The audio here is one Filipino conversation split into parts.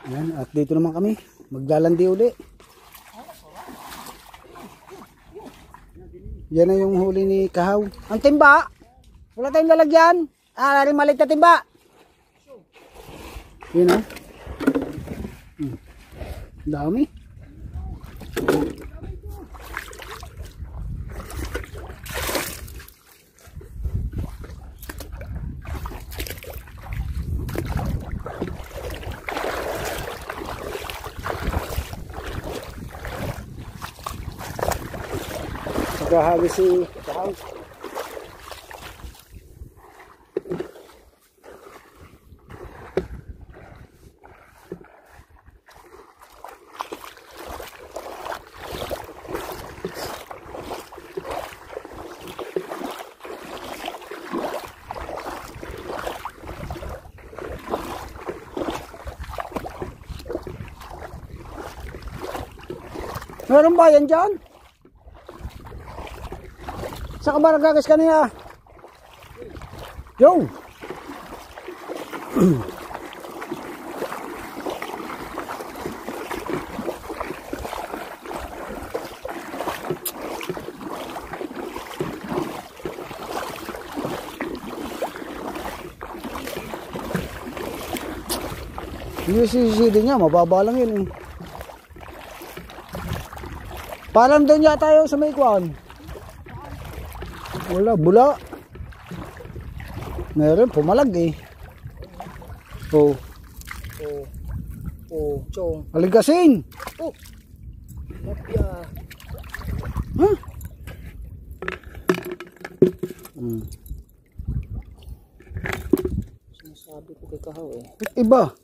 Yan, at dito naman kami. Maglalandi uli. Yan na yung huli ni Kahaw. Ang timba! Wala tayong lalagyan. Maliit na timba. Yun o. Dami. Nagkahagi si Kahaw. Meron ba yan dyan? Saan ka ba nagkakis kanina? Yo! Yung CCD niya, mababa lang yun eh. Parang doon yata yung sa may kwan. Wala, bula. Meron, pumalag eh. Oh. Chong. Aligasin. Oh. Mapya. Huh? Sinasabi ko kay Kahaw eh. Iba.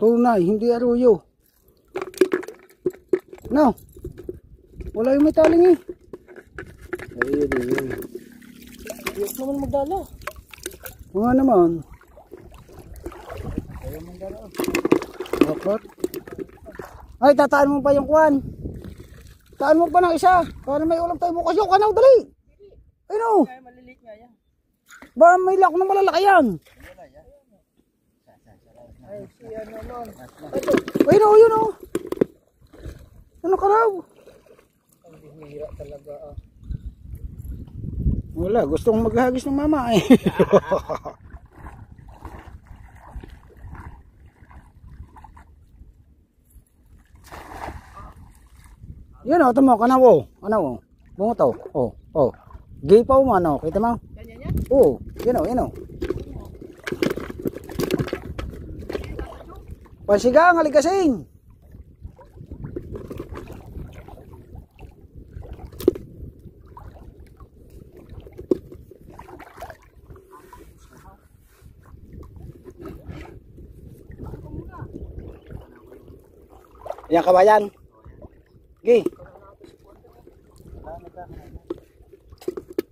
Tunay, hindi aruyo. No. Wala yung metaling eh. Ayun. Yes naman magdala. Mga naman. Ayaw magdala. Dapat. Ay, tataan mo pa yung kwan. Taan mo pa ng isa. Para may ulam tayo bukas. Yung kanaw, dali. Ay no. Kaya maliliit nga yan. Ba, may lak na malalaki yan. Ay, siya naman. Ay no, yun o. Ano ka raw? Ang bihira talaga ah. Wala, gustong maghagis ng mama eh. Yan o, tamo, kanaw o. Kanaw o. Bungot o. O. Gipaw mo ano, kita mo? Ganyan yan? Oo, yan o, yan o. Pansigang, aligasing. Yan kabayan. Gi.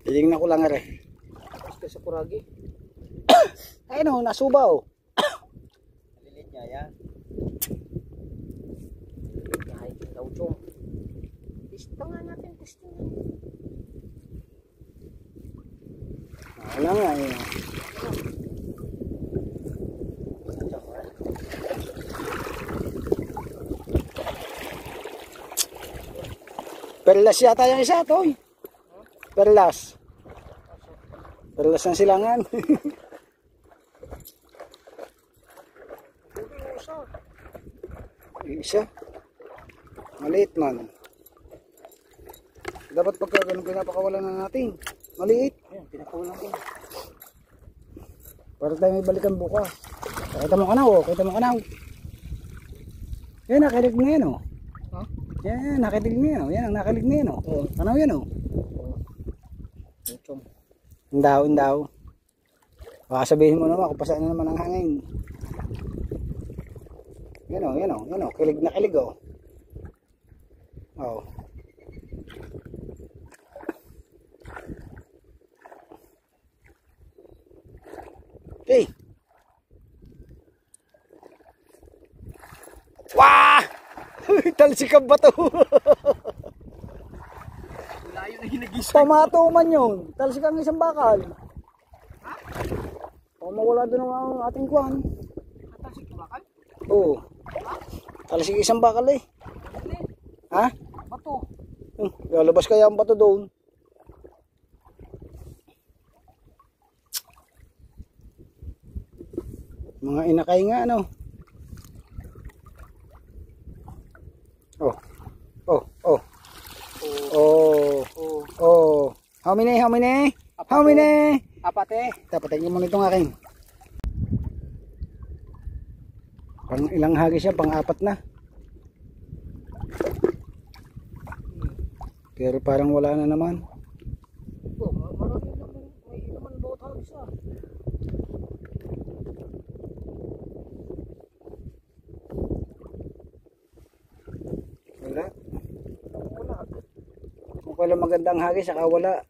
Titingnan ko lang are. Basta sa kuragi. Ayun o, nasuba o. Maliliit nga yan. Kahit daw chong. Testa nga natin, testa nga. Wala nga eh. Perlas yata yung isa to eh. Perlas. Perlas ng silangan. Isa. Maliit man. Dapat pagka ganun pinapakawalan na natin. Maliit. Ayan, pinakawalan ko. Para tayo may balikan bukas. Kita mo kanaw oh. Kita mo kanaw. Yan, nakilig mo yan oh. Ha? Yan, nakilig mo yan oh. Yan ang nakilig mo yan oh. Kanaw yan oh. Chong. Indaw. Baka sabihin mo naman kung pasaan na naman ang hangin. Yan o. Kilig na kilig o. Oh. Okay. Wah! Talsikang bato. Layo na hinagisa. Pamato man yun. Talsikang isang bakal. Ha? O mawala doon ang ating kuwan. Katasik bakal? Oo. Ha? Talasig isang bakal eh. Ha? Bato. Lalabas kaya ang bato doon. Mga inakay nga ano. Oh. Oh, oh. Oh. Oh. How many? How many? How many? Apat eh. Tapatay mo nitong akin. Pang ilang hagis siya, pang apat na. Pero parang wala na naman. Oh, marami naman. May naman bawat hagis ah. Wala. Wala. Kung kailan magandang hagis, saka wala.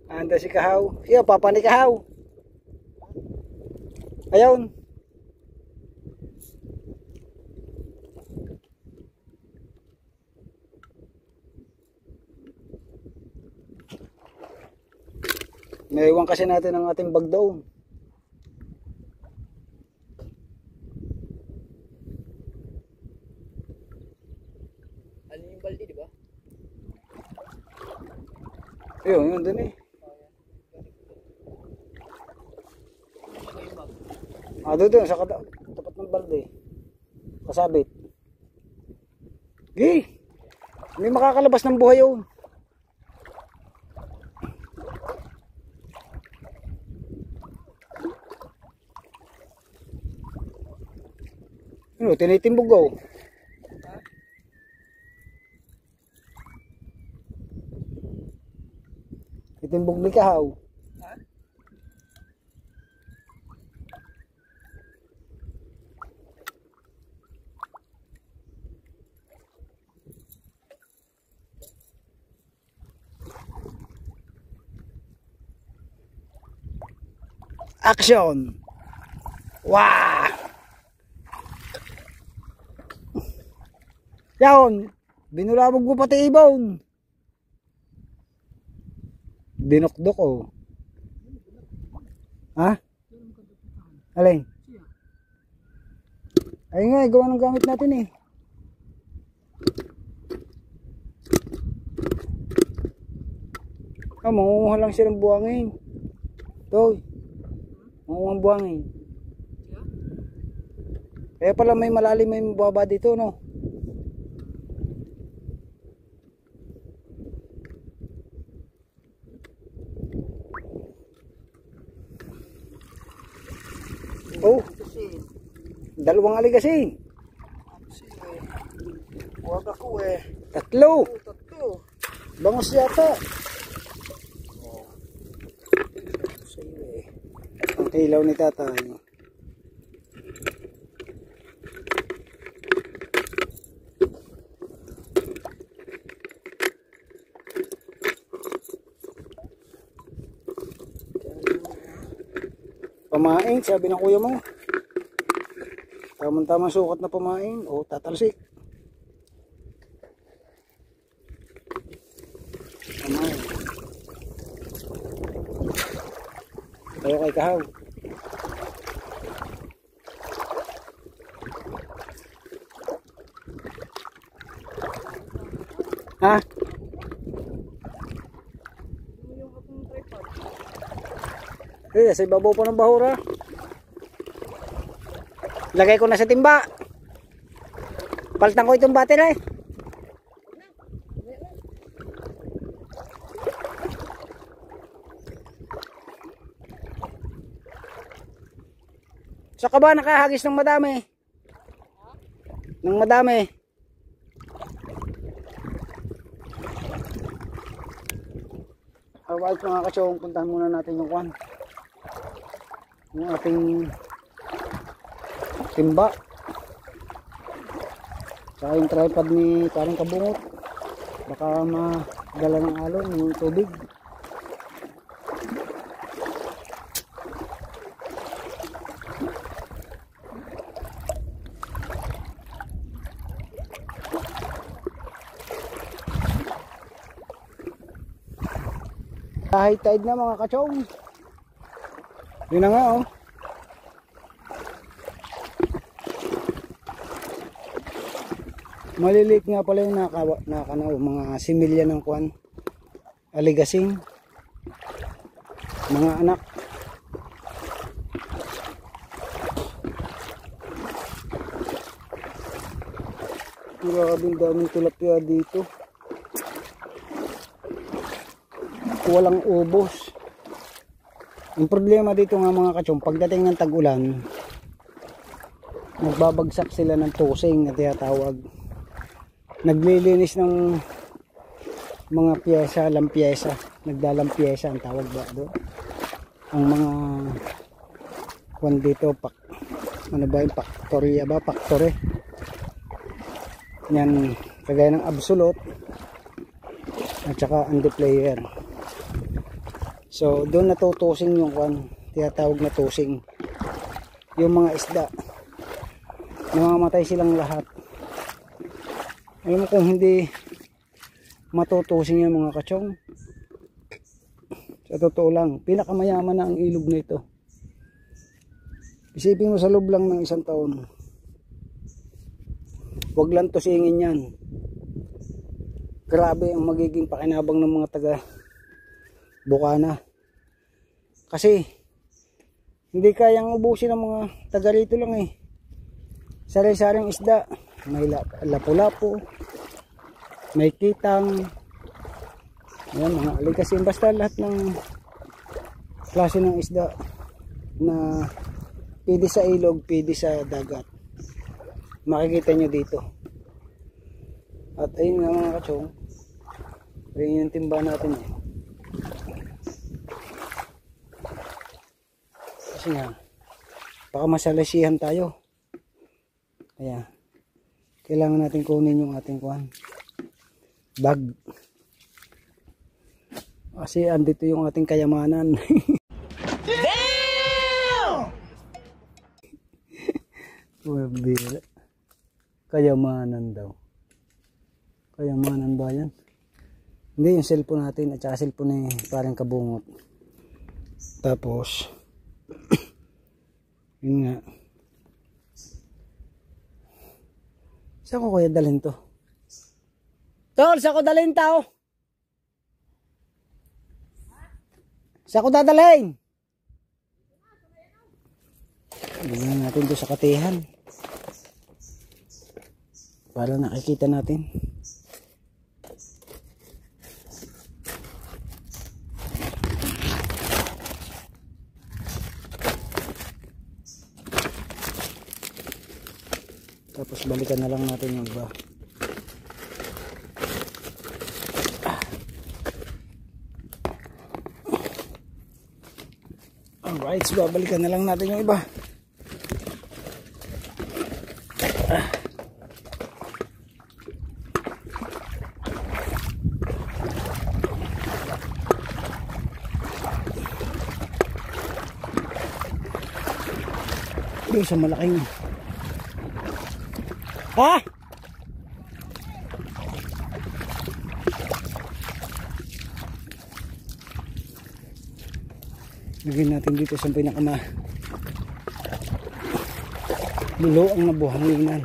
Anda si Kahaw. Siya, papa ni Kahaw. Ayun. Naiwan kasi natin ang ating bag doon. Ano yung balde, di ba? Ayun, yun dun eh. Doon sa tapat ng balde. Kasabit. Gi! Hindi makakalabas ng buhay yun. Ano, tinitimbog ko. Titimbog ni Kahaw. Action! Wow! Yan! Binulabog ko pati ibon. Dinokdok oh. Ha? Alin? Ay nga, gawa ng gamit natin eh. Mangunguha lang siya ng buhangin. Toy. Mangunguha ng buhangin. Kaya pala may malalim, may mababa dito, no? Oh, dalawang aligasin. Huwag ako eh. Tatlo. Tatlo. Bangos yata. Ang tilaw ni tatay. Pamain, sabi ng kuya mo. Tamang-tamang sukat na pamain. O, tatalsik. Pamain. Tayo kay Kahaw. Ha? Eh, sa ibabaw pa ng bahura. Lagay ko na sa timba. Palitan ko itong battery. Saka ba nakahagis ng madami? Ng madami. Alright mga kasyong, puntahan muna natin yung kwan. Yung ating timba. Saka yung tripod ni Karing Kabungot. Baka madala ng alon yung tubig. High tide na mga kachong. Yun na nga oh. Maliliit nga pala yung nakanaw, mga similya ng kuwan, aligasing, mga anak. Grabing daming tilapia dito. Walang ubos. Ang problema dito nga mga kachong, pagdating ng tag-ulan, nagbabagsak sila ng tusing na tinatawag. Naglilinis ng mga pyesa, lampiesa, nagdalampiyesa ang tawag ba doon. Ang mga kwan dito, ano ba yung factory ba? Factory. Yan, kagaya ng absolute at saka anti-player. So doon natutusing yung kwan, tinatawag na tusing. Yung mga isda, namamatay silang lahat. Alam mo kung hindi matutusing yung mga kachong, sa totoo lang, pinakamayaman na ang ilog na ito. Isipin mo sa loob lang ng isang taon, wag lang tusingin yan. Grabe ang magiging pakinabang ng mga taga Bukana. Kasi hindi kayang ubusin ng mga taga rito lang eh. Sari-saring isda, may lapu-lapu, may kitang, ayan, mga aligasin, basta lahat ng klase ng isda na pwede sa ilog, pwede sa dagat, makikita nyo dito. At ayun nga mga kachong, rin yung timba natin eh. Kasi nga baka masalasihan tayo, kaya kailangan natin kunin yung ating bag, kasi andito yung ating kayamanan. Damn! Kayamanan daw. Kayamanan ba yan? Hindi, yung cellphone natin at saka cellphone eh, parang kabungot. Tapos yun nga, saan ko kaya dalhin to? Tol, saan ko dalhin tao? Saan ko dadalhin? Tingnan natin doon sa katihan para nakikita natin. Tapos balikan na lang natin yung iba. Alright, so babalikan na lang natin yung iba. Doon sa malaking ha? Lagyan natin dito sa pinakama luluang na buhanginan.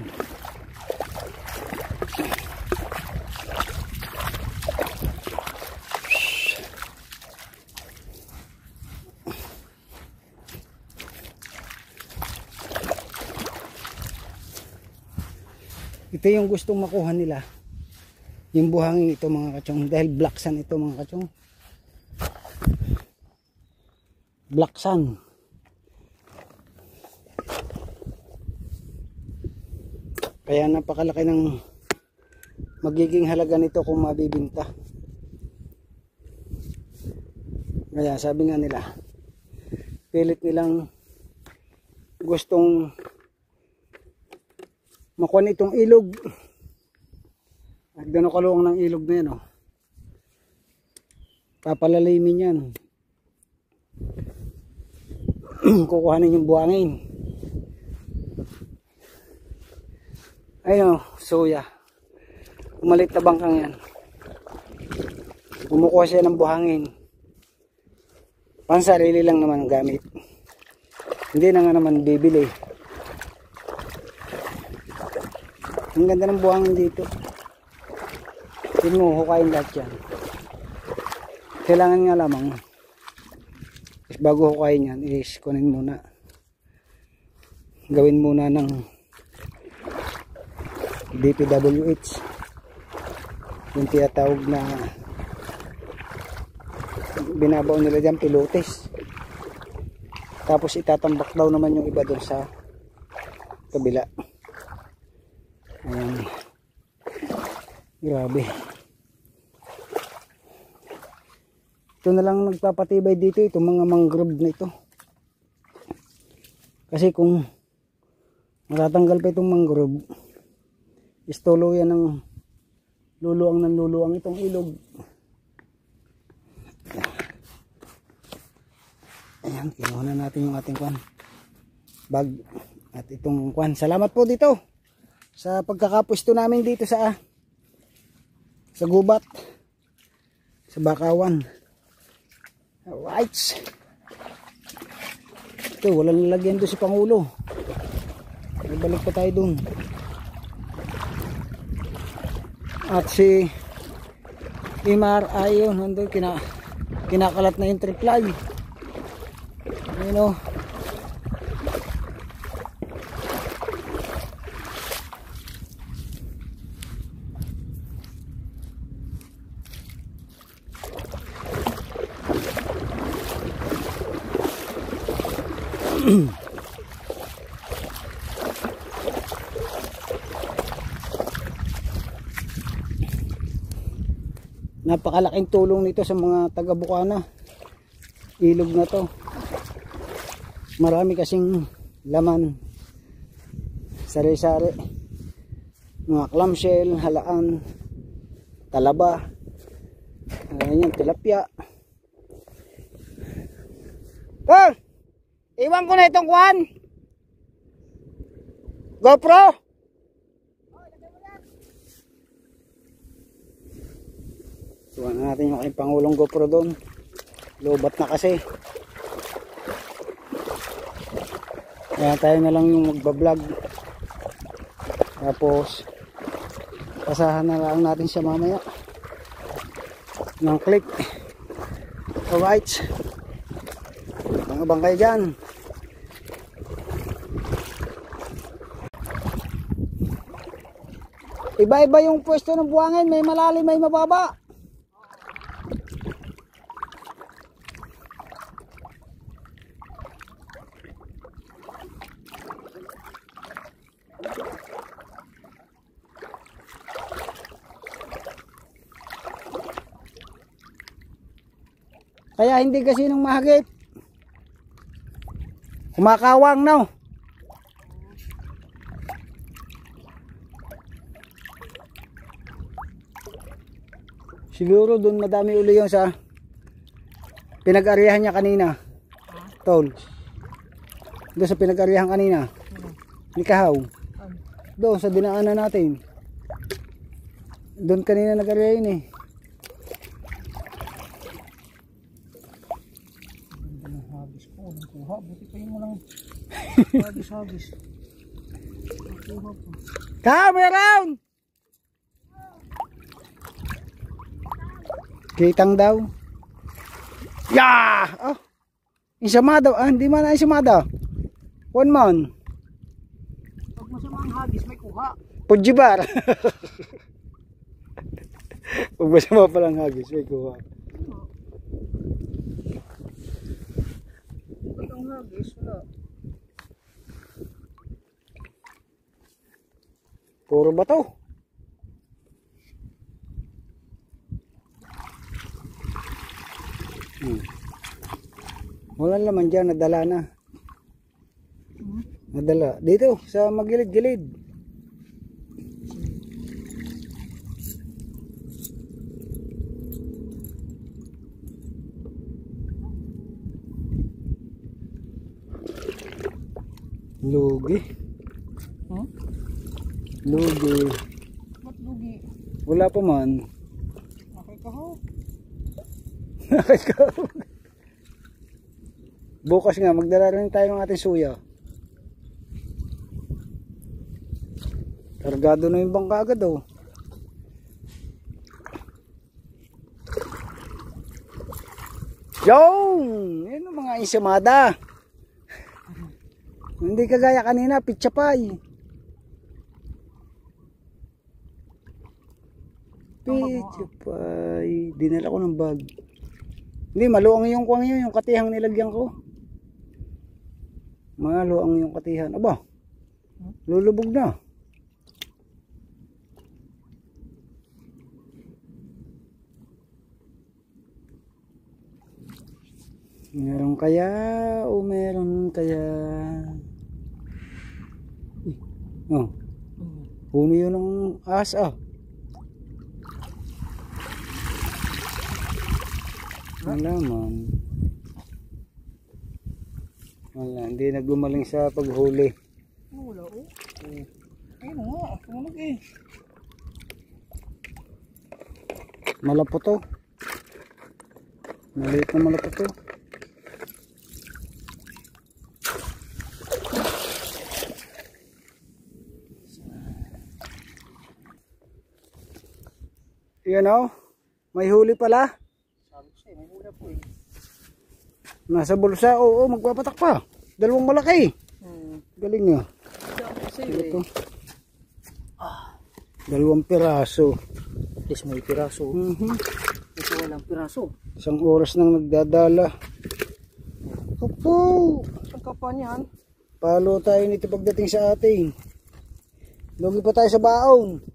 Ito yung gustong makuha nila, yung buhangin ito mga kachong, dahil black sand ito mga kachong, black sand. Kaya napakalaki ng magiging halaga nito kung mabibinta. Kaya sabi nga nila, pilit nilang gustong makuha itong ilog. Gano'ng kaluwang ng ilog na yan, oh. Papalalimin yan. Kukuhanin yung buhangin. Ayun, soya. Umalit na bangkang yan. Kumukuha siya ng buhangin. Pansarili lang naman ang gamit. Hindi na nga naman bibili. Ang ganda ng buhangin dito. Hinuhukayin lahat yan. Kailangan nga lamang bago hukayin yan is kunin muna, gawin muna ng DPWH yung tinatawag na binabaw nila dyan, pilotes. Tapos itatambak daw naman yung iba doon sa kabila. Ayan, grabe. Ito na lang nagpapatibay dito, itong mga mangrove na ito. Kasi kung matatanggal pa itong mangrove, istulo yan ng luluang itong ilog. Ayan, kinuha na natin yung ating kwan, bag at itong kwan. Salamat po dito sa pagkakapwesto namin dito sa gubat, sa Bakawan. Alright. Ito, walang lalagyan doon si Pangulo. Nagbalik pa tayo doon. At si Imar ayon, nandun kinakalat na yung triply. Ayun o. Napakalaking tulong nito sa mga taga Bukana. Ilog na to, marami kasing laman, sari-sari, mga clamshell, halaan, talaba, ayan, tilapia. Iwan ko na itong kwan GoPro. Iwan na natin yung aking Pangulong GoPro doon. Lobat na kasi. Kaya tayo na lang yung magbablog. Tapos pasahan na lang natin siya mamaya ng click. Alright, abang kayo dyan. Iba-iba yung pwesto ng buhangin. May malalim, may mababa. Kaya hindi kasi nung mahagip. Kumakawang no. Siguro doon madami uli yung sa pinag-arihan niya kanina. Tol. Doon sa pinag-arihan kanina. Nikahaw. Doon sa dinaanan natin. Doon kanina nag-arihan yun eh. Buti pa yung walang habis. Come around! Kitang daw. Yeah! Oh. Insamada. Hindi man na insamada. 1 month. Pag masama ang habis, may kuha. Pujibar. Pag masama palang hagis, may kuha. Pag ang habis, wala. Puro bato. Wala naman dyan, nadala na. Nadala. Dito, sa magilid-gilid. Lugi. Huh? Lugi. Ba't lugi? Wala pa man. Nakikahaw. Nakikahaw. Bukas nga, magdala rin tayo ng ating suya. Kargado na yung bangka agad oh. Yung! Yan ang mga ensaymada. Hindi kagaya kanina, pitsapay. Pitsapay. Dinala ko ng bag. Hindi, maluang yung kuwang yun, yung katihang nilagyan ko. Maluang yung katihan. Aba, lulubog na. Meron kaya o meron kaya? Oh. Puno yun ng asa. Malaman. Wala, hindi naggumaling sa paghuli. Wala oh. Ayun nga, tumunog eh. Malapot to. Maliit na malapot to. Yan o, may huli pala. Sabi ko sa'yo, may hula po eh. Nasa bulsa, oo, magpapatak pa. Dalawang malaki. Galing nga. Sabi ko sa'yo Ito. eh. Dalawang piraso. At least may piraso. Ito walang piraso. Isang oras nang nagdadala. Opo. Ang kapa niyan. Palo tayo nito pagdating sa atin. Lugi pa tayo sa baon.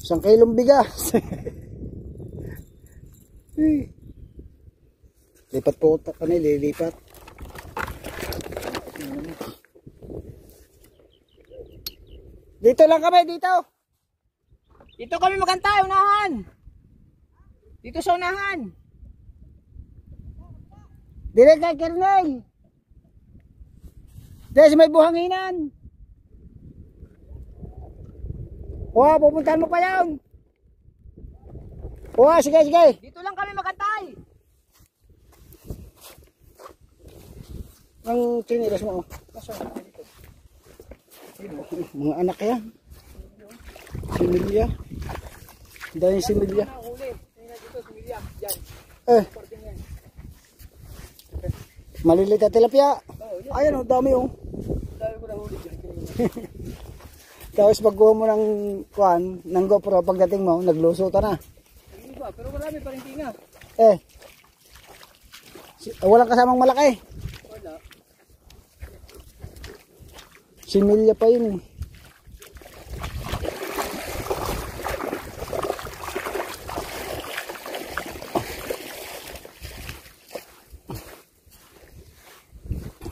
1 kilong bigas. Lipat po kami, lilipat. Dito lang kami, dito. Dito kami magantay, unahan. Dito sa unahan. Dire kay Kernel. Dahil may buhanginan. Wow, pupuntahan mo pa yan. Wow, sige, sige. Dito lang kami magantay. Ang tinilas mo. Mga anak yan. Similya. Dahil similya. Malilit na tilapia. Ayan o, dami o. Dami ko na huli. Tapos pagkuha mo ng kuhan, ng GoPro, pagdating mo, nagluso ta na. Iba, pero marami pa rin tinga. Walang kasamang malaki. Wala. Similya pa yun eh.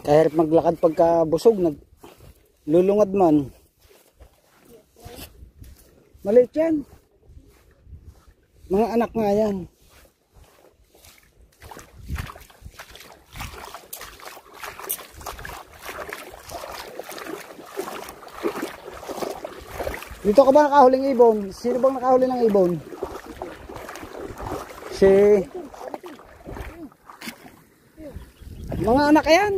Kahit maglakad pagka busog, naglulungad man. Maliit yan. Mga anak nga yan. Dito ka ba nakahuling ibon? Sino bang nakahuli ng ibon? Mga anak yan.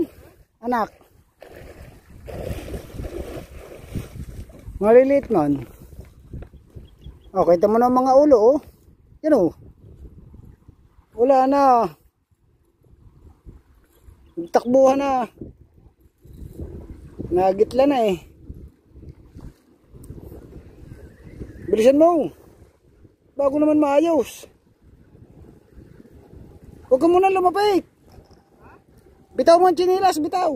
Anak. Maliliit man. Okay, kita mo na mga ulo oh. Yan oh. Wala na. Takbuhan na. Nagitla na eh. Bilisan mo. Bago naman maayos. Huwag ka muna lumapit. Bitaw mo ang chinilas, bitaw.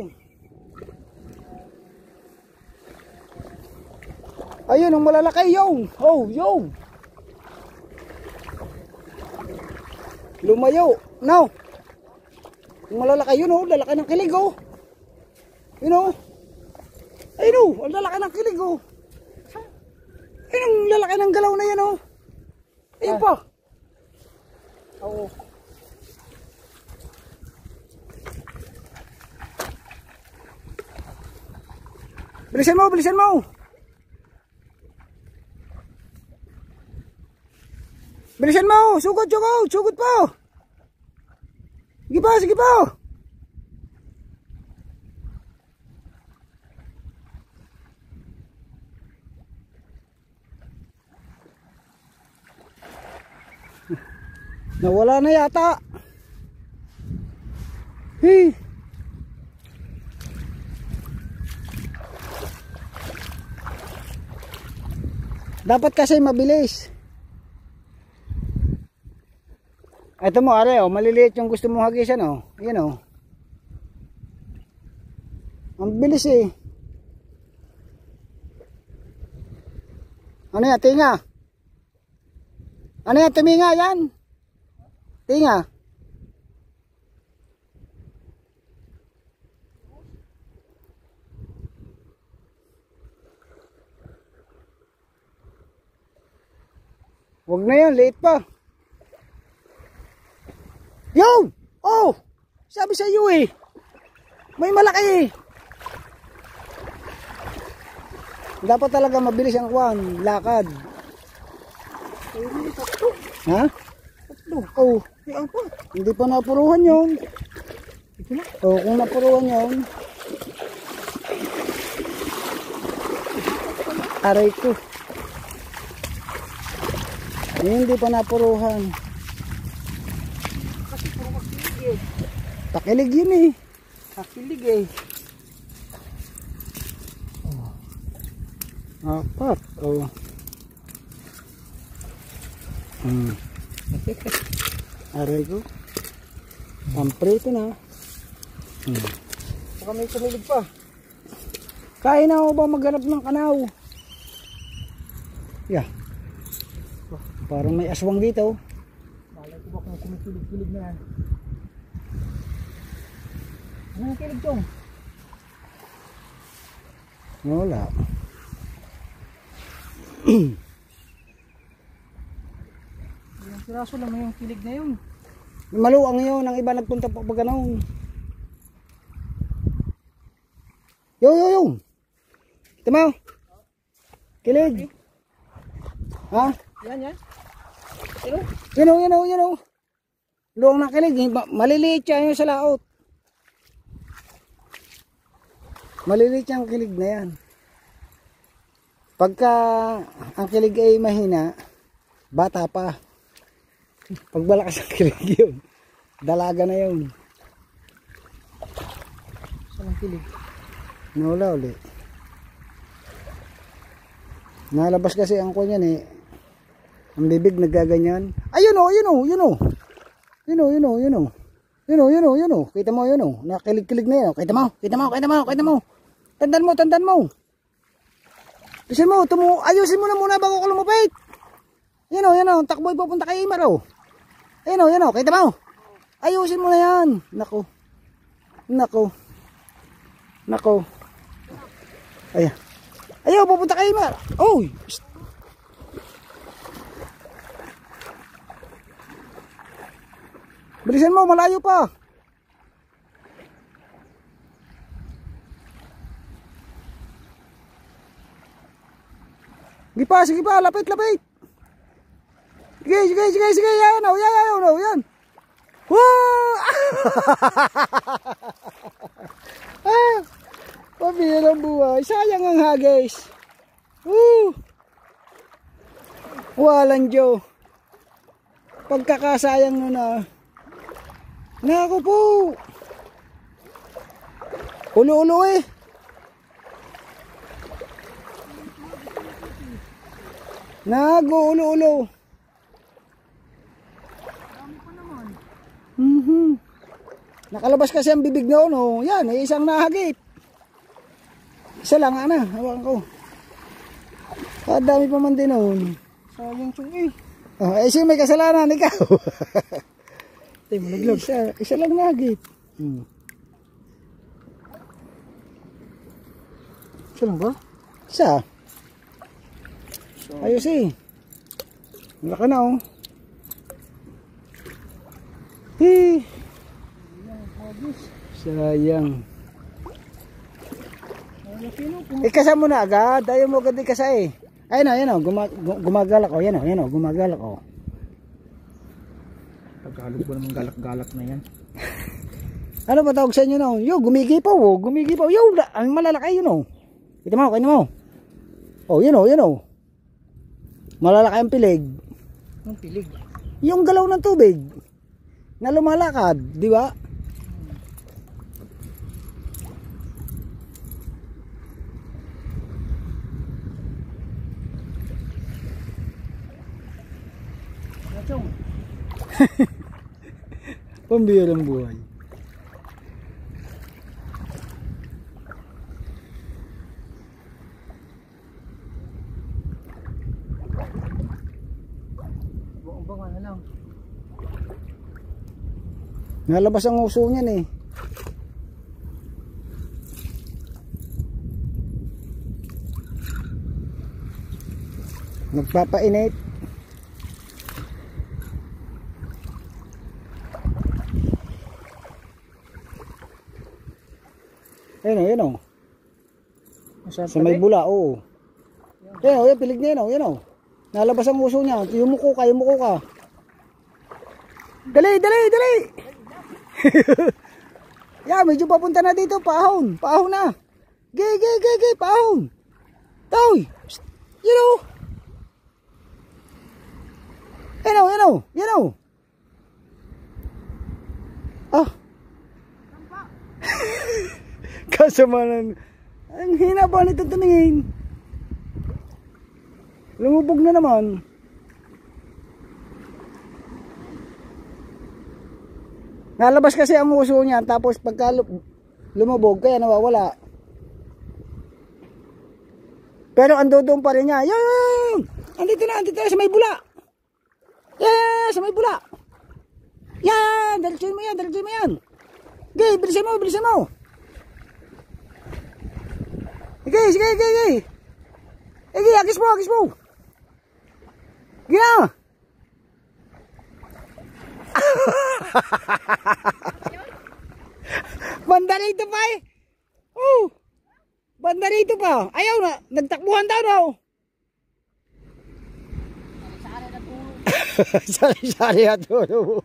Ayun, ang malalaki, yung. Oh, yung. Lumayo. Now. Ang malalaki, yun oh. Lalaki ng kilig oh. Yun oh. Ayun oh. Ang lalaki ng kilig oh. Ayun ang lalaki ng galaw na yan oh. Ayun pa. Oo. Bilisan mo, bilisan mo. Bilisan mo, sugod, sugod, sugod po. Sige pa, sige pa. Nawala na yata. Hey. Dapat kasi mabilis. Ito mo, are, oh, maliliit yung gusto mong hagisan, oh. Yan, oh. Ang bilis, eh. Ano yan, tinga? Ano yan, tuminga yan? Tinga? Huwag na yan, liit pa. Yun! Oh! Sabi sa iyo eh. May malaki eh. Dapat talaga mabilis ang kwan, lakad. Ha? Oh, hindi pa napuruhan yun. Oh, kung napuruhan yun. Aray ko. Hindi pa napuruhan. Kasi puro makilig eh. Pakilig yun eh. Makilig eh. Apat. Oh. Aray ko. Pamprito na. Baka may tumilig pa. Kaya na ako ba maghanap ng kanaw? Yeah. Parang may aswang dito. Malay ko ba kung kumikilig-kilig na yan. Ano yung kilig Chong? Wala. Yung piraso lang may yung kilig na yun. Maluwang yun. Ang iba nagpunta pa pag ganun. Yo. Ito mo. Kilig. Ha? Yan. Yun o. Luwang na kilig. Maliliit siya yung sa laot. Maliliit yung kilig na yan. Pagka ang kilig ay mahina, bata pa. Pag malakas ang kilig yun, dalaga na yun. Saan ang kilig? Nawala ulit. Nalabas kasi ang kunyan eh. Ang bibig nagaganyan. Ayun o. Kita mo yun o. Nakilig-kilig na yun. Kita mo. Tandan mo. Ayusin mo na muna bago ko lumapit. Yan o. Takboy pupunta kay Imar o. Yan o. Kita mo. Ayusin mo na yan. Nako. Ayan. Ayaw, pupunta kay Imar. Oy. Bilisan mo, malayo pa. Sige pa, lapit. Sige, yan. Wow! Pabirang buhay. Sayang ang hagis. Walang Diyo. Pagkakasayang nun na. Naku po. Ulo eh. Ulo. Nakalabas kasi ang bibig na uno. Yan, may isang nahagip. Isa lang ana, hawakan ko. Dami pa man din noon. Sayang Chong eh. Oh, siya may kasalanan ikaw. Tay malaglag. Isa lang nahagip. Isa lang ba? Isa. Ayos eh. Laka na oh. Sayang. Ikasa mo na agad. Ayaw mo agad ikasa eh. Ayun o. Gumagalak o. Yan o. Gumagalak o. Tagalog ba naman galak-galak na yan? Ano ba tawag sa inyo na? Yo, gumigipaw o. Yo, ang malalaki yun o. Kita mo. Oh, yun o. Malalaki ang pilig. Ang pilig. Yung galaw ng tubig na lumalakad, di ba? Chong. Pambihirang buhay. Buong-bunga na lang. Nalabas ang uso niyan eh. Nagpapainit. Ayun o. Sa may bula, oo. Ayun o, yung pilig niya yun o. Nalabas ang uso niya. Yumuko ka, yumuko ka. Dali, dali, dali! Yeah, medyo papunta na dito. Paahon, paahon na. Gay, paahon. Toy! Yun o. Yan o. Ah. Kasamanan. Ang hina ba nito tumingin? Lumubog na naman. Nalabas kasi ang uso niya, tapos pagka lumubog kaya nawawala. Pero ando doon pa rin niya. Yan! Andito na sa may bula. Yan! Sa may bula. Yan! Dalhin mo yan. Gay, bilisan mo. Sige. Sige, agis mo. Gina! Banda rito pa eh. Oh! Banda rito pa. Ayaw na. Nagtakbuhan daw daw. Sari-sari at tulo.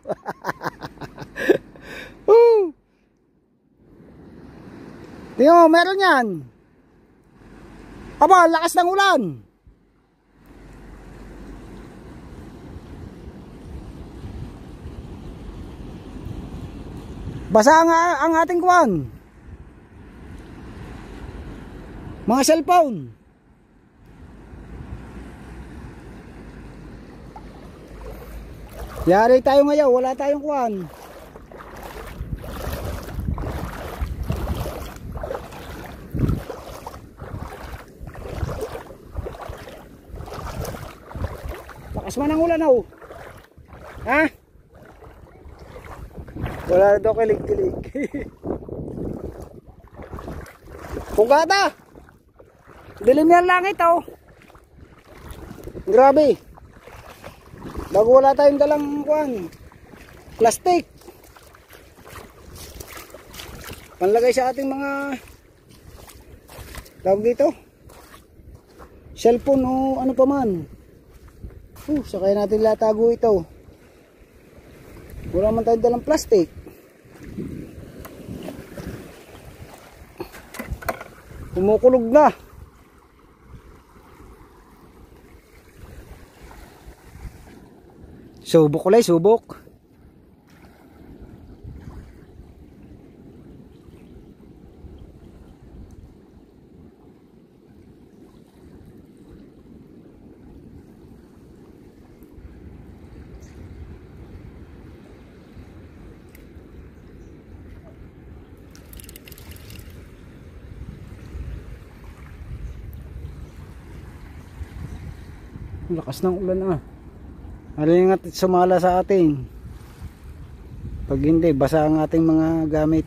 Tingnan mo, meron yan. Aba, lakas ng ulan. Basa ang ating kuwan. Mga cellphone. Yari tayo ngayon, wala tayong kuwan. Lakas man ang ulan oh. Ha? Wala na daw kilig-kilig. Pugata! Dilim yan langit oh. Grabe. Bago wala tayong dalang kuwan. Plastic. Panlagay sa ating mga tawag dito. Cellphone o ano pa man. Sakay natin latago ito. Wala man tayong dalang plastic. Kumukulog na. Subok ulit, subok. Lakas ng ulan ah. Malingat sumala sa atin. Pag hindi, basa ang ating mga gamit.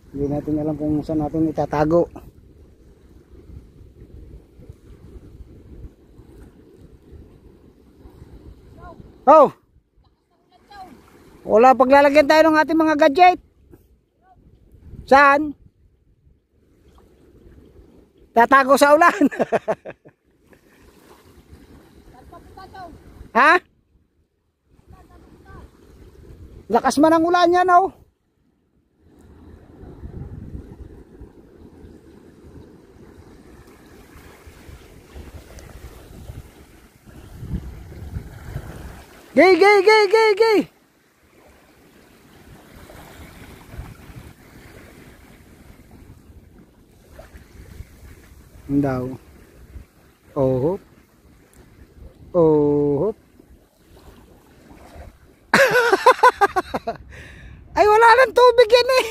Hindi natin alam kung saan natin itatago. Oh! Wala, paglalagyan tayo ng ating mga gadget. Saan? Tatago sa ulan. Ha? Lakas man ang ulan yan oh. Gay, gay, gay, gay, gay. Ang daw. Oh. Oh. Ay, wala nang tubig yan eh.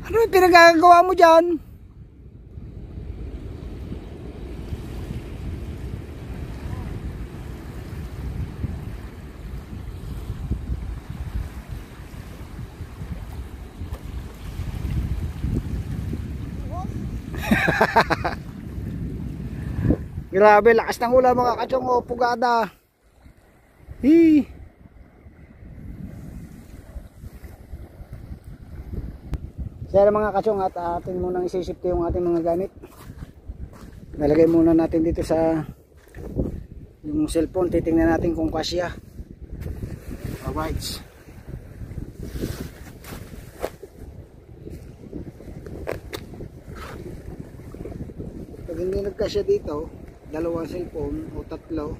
Ano yung pinagagawa mo dyan? Grabe, lakas ng ulan mga kachong. O, pugada. Hii. Kaya mga kachong, at atin munang isisipte yung ating mga gamit. Nalagay muna natin dito sa yung cellphone. Titingnan natin kung kasya. Alright. Pag hindi nagkasya dito, dalawang cellphone o tatlo,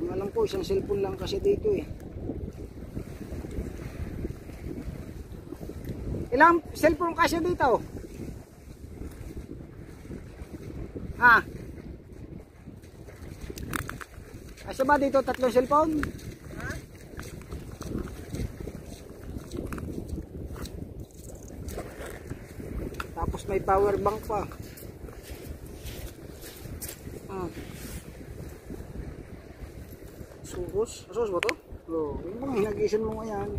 ang alam ko isang cellphone lang kasi dito eh. Ilang cellphone kasi dito? Ha? Kasi ba dito tatlong cellphone? Ha? Tapos may power bank pa. Suros? Suros ba to? Oo. Yung mga hinagisan mo ngayon.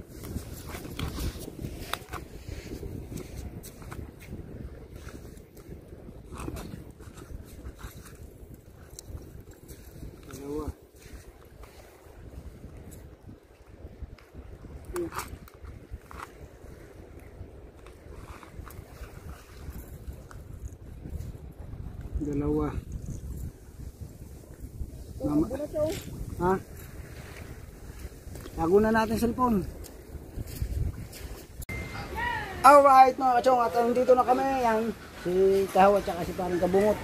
Dalawa. Dalawa. Mama. Ha? Tago na natin cellphone. Alright mga kachong, at dito na kami. Yan, si Kahaw at saka si Parang Kabungot.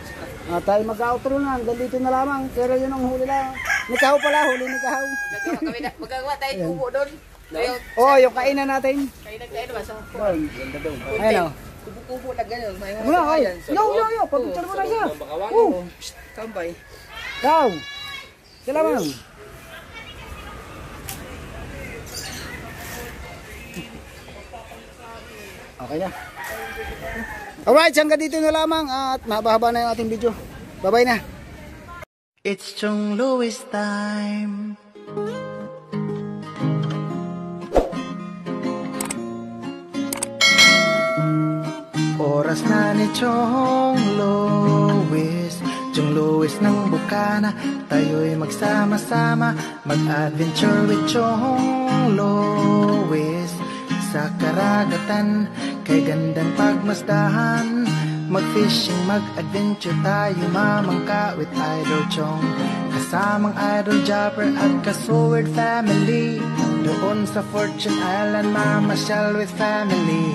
Tayo mag-outro na, hanggang dito na lamang. Pero yun ang huli lang. Ni Kahaw pala, huli ni Kahaw. Magagawa tayo kubo doon. Oh, yung kainan natin. Kainan ba sa Doon. Ayun o. kubo-kubo na gano'n. May mga Muna, ay. kawayan. Yo. Pag-picture mo na siya. Oh, Kambay. Kahaw. Sila man. Okay na. Alright, hanggang dito na lamang at mahaba-haba na yung ating video. Bye-bye na. It's Chong Louis time. Oras na ni Chong Louis, Chong Louis ng Bukana. Tayo'y magsama-sama, mag-adventure with Chong Louis. Sa karagatan, kay gandang pagmasdahan, mag-fishing, mag-adventure tayo, mamangka with Idol Chong. Kasamang Idol Jopper at Kasword family, doon sa Fortune Island, mamasyal with family.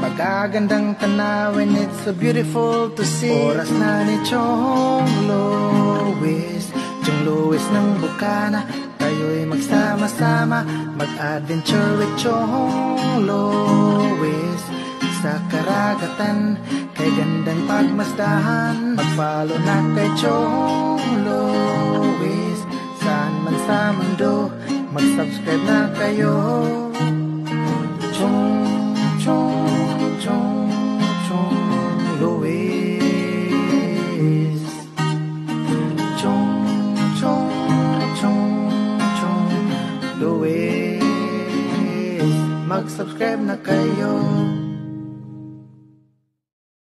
Pagkagandang tanawin, it's so beautiful to see. Oras na ni Chong Louis, Chong Louis ng Bukana. Tayo'y magsama-sama, mag-adventure with Chong Louis. Sa karagatan, kay gandang pagmasdahan, mag-follow na kay Chong Louis. Saan man sa mundo, mag-subscribe na kayo. Chong Louis. Chong Louis. Mag-subscribe na kayo.